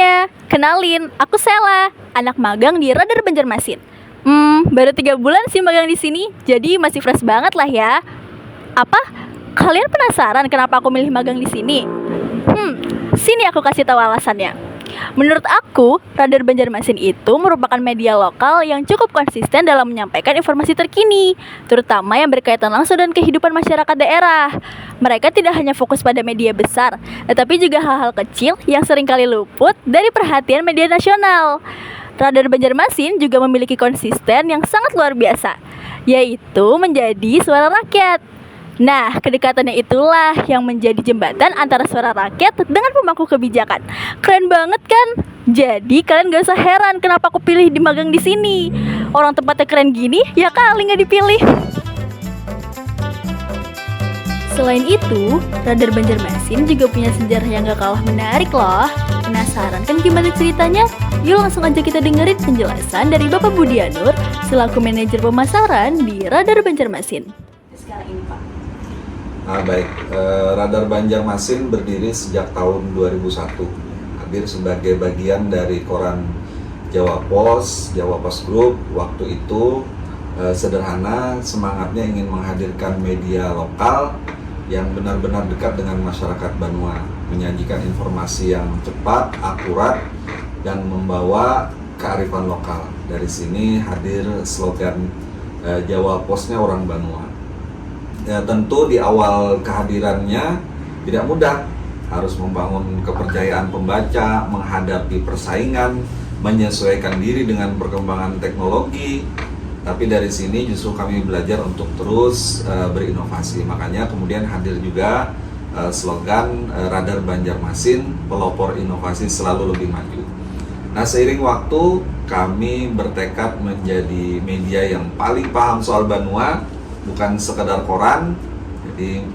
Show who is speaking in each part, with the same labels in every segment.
Speaker 1: semuanya, kenalin, aku Sela, anak magang di Radar Banjarmasin. Baru 3 bulan sih magang di sini, jadi masih fresh banget lah ya. Apa? Kalian penasaran kenapa aku milih magang di sini? Sini aku kasih tahu alasannya. Menurut aku, Radar Banjarmasin itu merupakan media lokal yang cukup konsisten dalam menyampaikan informasi terkini, terutama yang berkaitan langsung dengan kehidupan masyarakat daerah. Mereka tidak hanya fokus pada media besar, tetapi juga hal-hal kecil yang seringkali luput dari perhatian media nasional. Radar Banjarmasin juga memiliki konsisten yang sangat luar biasa, yaitu menjadi suara rakyat. Nah, kedekatannya itulah yang menjadi jembatan antara suara rakyat dengan pemangku kebijakan. Keren banget kan? Jadi kalian gak usah heran kenapa aku pilih di magang di sini. Orang tempatnya keren gini, ya kali gak dipilih. Selain itu, Radar Banjarmasin juga punya sejarah yang gak kalah menarik loh. Penasaran kan gimana ceritanya? Yuk langsung aja kita dengerin penjelasan dari Bapak Budianur selaku manajer pemasaran di Radar Banjarmasin. Sekarang ini Pak.
Speaker 2: Baik, Radar Banjarmasin berdiri sejak tahun 2001, hadir sebagai bagian dari koran Jawa Pos Group. Waktu itu sederhana, semangatnya ingin menghadirkan media lokal yang benar-benar dekat dengan masyarakat Banua, menyajikan informasi yang cepat, akurat, dan membawa kearifan lokal. Dari sini hadir slogan Jawa Posnya orang Banua. Ya, tentu di awal kehadirannya tidak mudah, harus membangun kepercayaan pembaca, menghadapi persaingan, menyesuaikan diri dengan perkembangan teknologi. Tapi dari sini justru kami belajar untuk terus berinovasi. Makanya kemudian hadir juga slogan Radar Banjarmasin, pelopor inovasi selalu lebih maju. Nah, seiring waktu kami bertekad menjadi media yang paling paham soal Banua, bukan sekedar koran. Jadi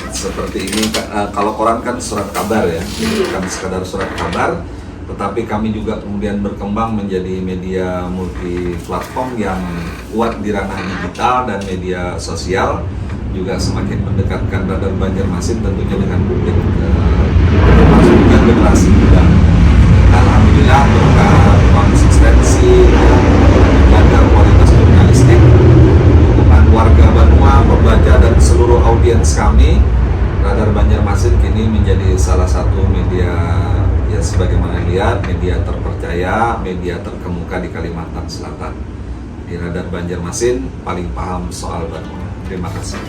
Speaker 2: seperti ini, kalau koran kan surat kabar ya, bukan sekedar surat kabar, tetapi kami juga kemudian berkembang menjadi media multi platform yang kuat di ranah digital dan media sosial, juga semakin mendekatkan Radar Banjarmasin tentunya dengan publik, termasuk juga generasi muda. Alhamdulillah berkat konsistensi dan kualitas jurnalistik, warga Banua, pembaca, dan seluruh audiens kami, Radar Banjarmasin kini menjadi salah satu media, ya sebagaimana lihat, media terpercaya, media terkemuka di Kalimantan Selatan. Di Radar Banjarmasin paling paham soal Banua. Terima kasih.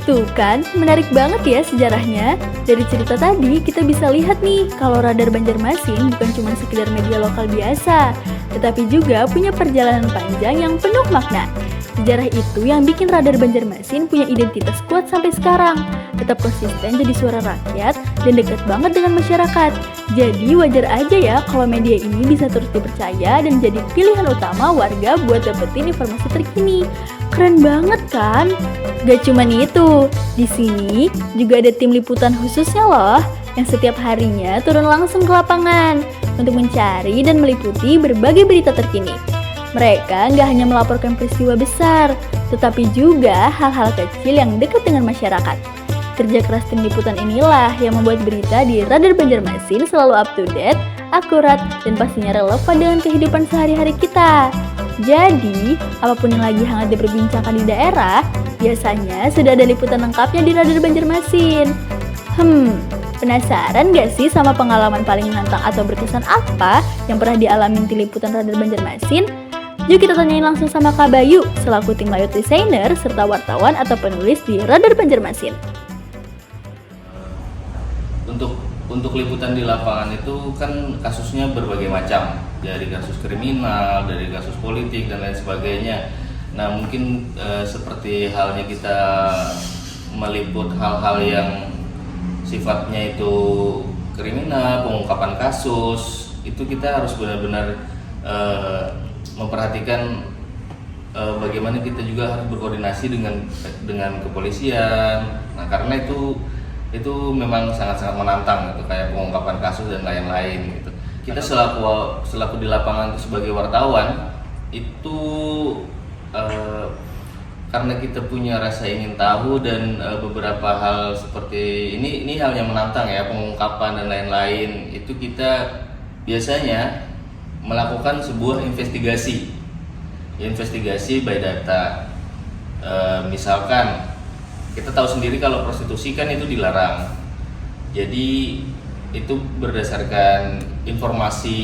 Speaker 1: Tuh kan, menarik banget ya sejarahnya. Dari cerita tadi kita bisa lihat nih kalau Radar Banjarmasin bukan cuma sekedar media lokal biasa, tetapi juga punya perjalanan panjang yang penuh makna. Sejarah itu yang bikin Radar Banjarmasin punya identitas kuat sampai sekarang, tetap konsisten jadi suara rakyat dan dekat banget dengan masyarakat. Jadi wajar aja ya kalau media ini bisa terus dipercaya dan jadi pilihan utama warga buat dapetin informasi terkini. Keren banget kan? Gak cuman itu, di sini juga ada tim liputan khususnya loh, yang setiap harinya turun langsung ke lapangan untuk mencari dan meliputi berbagai berita terkini. Mereka nggak hanya melaporkan peristiwa besar, tetapi juga hal-hal kecil yang dekat dengan masyarakat. Kerja keras tim liputan inilah yang membuat berita di Radar Banjarmasin selalu up to date, akurat, dan pastinya relevan dengan kehidupan sehari-hari kita. Jadi, apapun yang lagi hangat diperbincangkan di daerah, biasanya sudah ada liputan lengkapnya di Radar Banjarmasin. Penasaran gak sih sama pengalaman paling menantang atau berkesan apa yang pernah dialami tim liputan Radar Banjarmasin? Yuk kita tanyain langsung sama Kak Bayu, selaku tim layout designer serta wartawan atau penulis di Radar Banjarmasin.
Speaker 3: Untuk liputan di lapangan itu kan kasusnya berbagai macam, dari kasus kriminal, dari kasus politik dan lain sebagainya. Nah mungkin seperti halnya kita meliput hal-hal yang sifatnya itu kriminal, pengungkapan kasus, itu kita harus benar-benar memperhatikan bagaimana kita juga harus berkoordinasi dengan kepolisian. Nah karena itu memang sangat-sangat menantang gitu, kayak pengungkapan kasus dan lain-lain gitu. Kita selaku di lapangan sebagai wartawan itu karena kita punya rasa ingin tahu dan beberapa hal seperti ini hal yang menantang ya, pengungkapan dan lain-lain, itu kita biasanya melakukan sebuah investigasi by data. Misalkan kita tahu sendiri kalau prostitusi kan itu dilarang, jadi itu berdasarkan informasi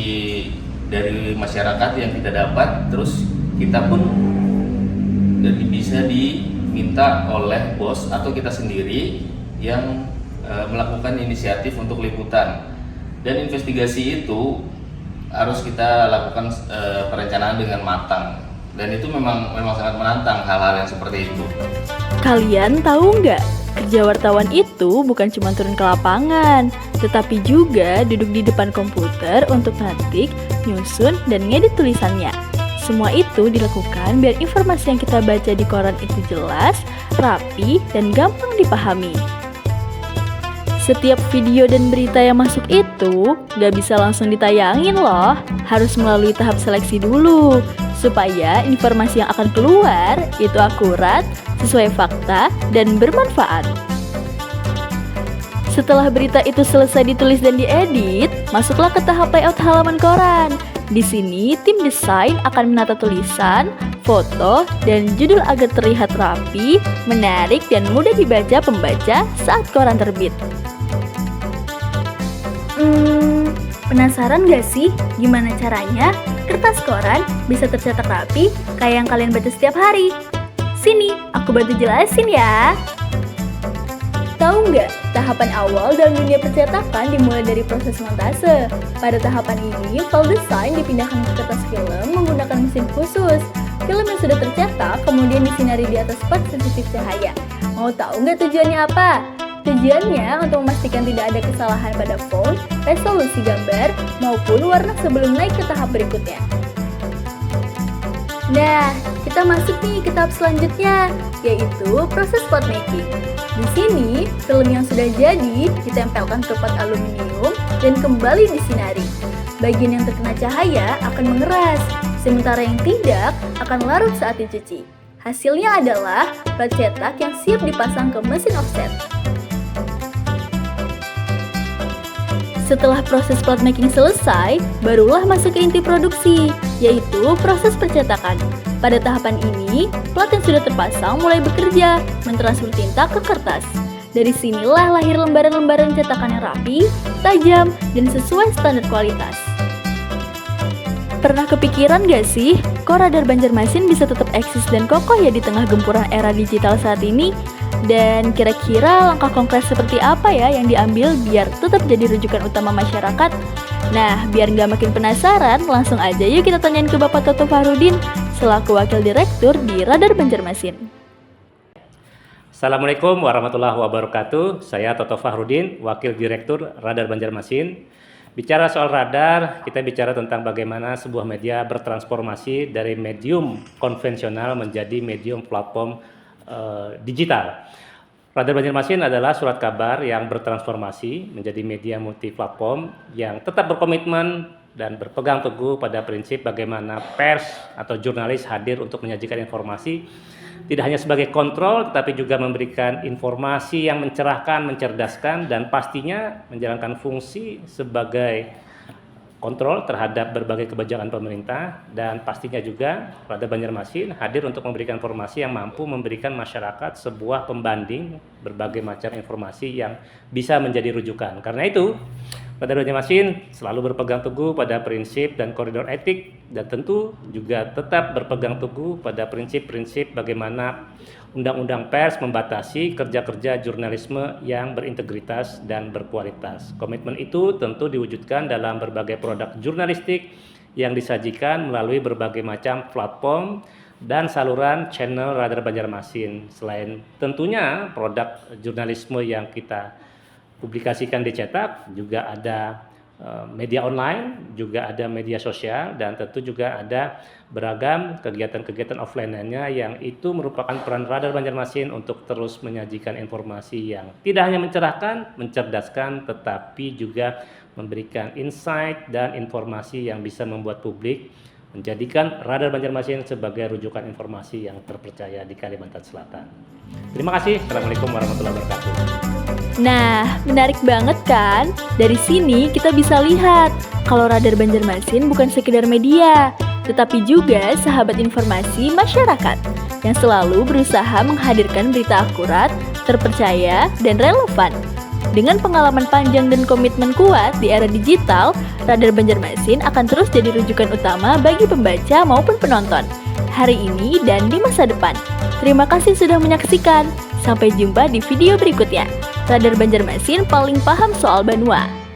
Speaker 3: dari masyarakat yang kita dapat, terus kita pun bisa diminta oleh bos atau kita sendiri yang melakukan inisiatif untuk liputan. Dan investigasi itu harus kita lakukan perencanaan dengan matang, dan itu memang sangat menantang hal-hal yang seperti itu.
Speaker 1: Kalian tahu nggak? Kerja wartawan itu bukan cuma turun ke lapangan, tetapi juga duduk di depan komputer untuk ngetik, nyusun, dan ngedit tulisannya. Semua itu dilakukan biar informasi yang kita baca di koran itu jelas, rapi, dan gampang dipahami. Setiap video dan berita yang masuk itu nggak bisa langsung ditayangin loh, harus melalui tahap seleksi dulu, supaya informasi yang akan keluar itu akurat, sesuai fakta, dan bermanfaat. Setelah berita itu selesai ditulis dan diedit, masuklah ke tahap layout halaman koran. Di sini, tim desain akan menata tulisan, foto, dan judul agar terlihat rapi, menarik, dan mudah dibaca pembaca saat koran terbit. Penasaran gak sih gimana caranya kertas koran bisa tercetak rapi kayak yang kalian baca setiap hari? Sini, aku bantu jelasin ya. Tahu nggak, tahapan awal dalam dunia percetakan dimulai dari proses montase. Pada tahapan ini, file desain dipindahkan ke kertas film menggunakan mesin khusus. Film yang sudah tercetak kemudian disinari di atas spot sensitif cahaya. Mau tahu nggak tujuannya apa? Tujuannya untuk memastikan tidak ada kesalahan pada font, resolusi gambar, maupun warna sebelum naik ke tahap berikutnya. Nah, kita masuk nih ke tahap selanjutnya, yaitu proses spot making. Di sini, film yang sudah jadi ditempelkan ke pot aluminium dan kembali disinari. Bagian yang terkena cahaya akan mengeras, sementara yang tidak akan larut saat dicuci. Hasilnya adalah plat cetak yang siap dipasang ke mesin offset. Setelah proses plat making selesai, barulah masuk ke inti produksi, yaitu proses percetakan. Pada tahapan ini, plat yang sudah terpasang mulai bekerja, mentransfer tinta ke kertas. Dari sinilah lahir lembaran-lembaran cetakan yang rapi, tajam, dan sesuai standar kualitas. Pernah kepikiran gak sih, kok Radar Banjarmasin bisa tetap eksis dan kokoh ya di tengah gempuran era digital saat ini? Dan kira-kira langkah konkret seperti apa ya yang diambil biar tetap jadi rujukan utama masyarakat? Nah, biar nggak makin penasaran, langsung aja yuk kita tanyain ke Bapak Toto Fahrudin, selaku Wakil Direktur di Radar Banjarmasin.
Speaker 4: Assalamualaikum warahmatullahi wabarakatuh. Saya Toto Fahrudin, Wakil Direktur Radar Banjarmasin. Bicara soal radar, kita bicara tentang bagaimana sebuah media bertransformasi dari medium konvensional menjadi medium platform digital. Radar Banjarmasin adalah surat kabar yang bertransformasi menjadi media multiplatform yang tetap berkomitmen dan berpegang teguh pada prinsip bagaimana pers atau jurnalis hadir untuk menyajikan informasi tidak hanya sebagai kontrol, tetapi juga memberikan informasi yang mencerahkan, mencerdaskan, dan pastinya menjalankan fungsi sebagai kontrol terhadap berbagai kebijakan pemerintah. Dan pastinya juga Radar Banjarmasin hadir untuk memberikan informasi yang mampu memberikan masyarakat sebuah pembanding berbagai macam informasi yang bisa menjadi rujukan. Karena itu, Radar Banjarmasin selalu berpegang teguh pada prinsip dan koridor etik, dan tentu juga tetap berpegang teguh pada prinsip-prinsip bagaimana Undang-Undang Pers membatasi kerja-kerja jurnalisme yang berintegritas dan berkualitas. Komitmen itu tentu diwujudkan dalam berbagai produk jurnalistik yang disajikan melalui berbagai macam platform dan saluran channel Radar Banjarmasin. Selain tentunya produk jurnalisme yang kita publikasikan dicetak, juga ada media online, juga ada media sosial, dan tentu juga ada beragam kegiatan-kegiatan offline lainnya yang itu merupakan peran Radar Banjarmasin untuk terus menyajikan informasi yang tidak hanya mencerahkan, mencerdaskan, tetapi juga memberikan insight dan informasi yang bisa membuat publik menjadikan Radar Banjarmasin sebagai rujukan informasi yang terpercaya di Kalimantan Selatan. Terima kasih. Assalamualaikum warahmatullahi wabarakatuh.
Speaker 1: Nah, menarik banget kan? Dari sini kita bisa lihat kalau Radar Banjarmasin bukan sekedar media, tetapi juga sahabat informasi masyarakat yang selalu berusaha menghadirkan berita akurat, terpercaya, dan relevan. Dengan pengalaman panjang dan komitmen kuat di era digital, Radar Banjarmasin akan terus jadi rujukan utama bagi pembaca maupun penonton, hari ini dan di masa depan. Terima kasih sudah menyaksikan. Sampai jumpa di video berikutnya. Radar Banjarmasin paling paham soal Banua.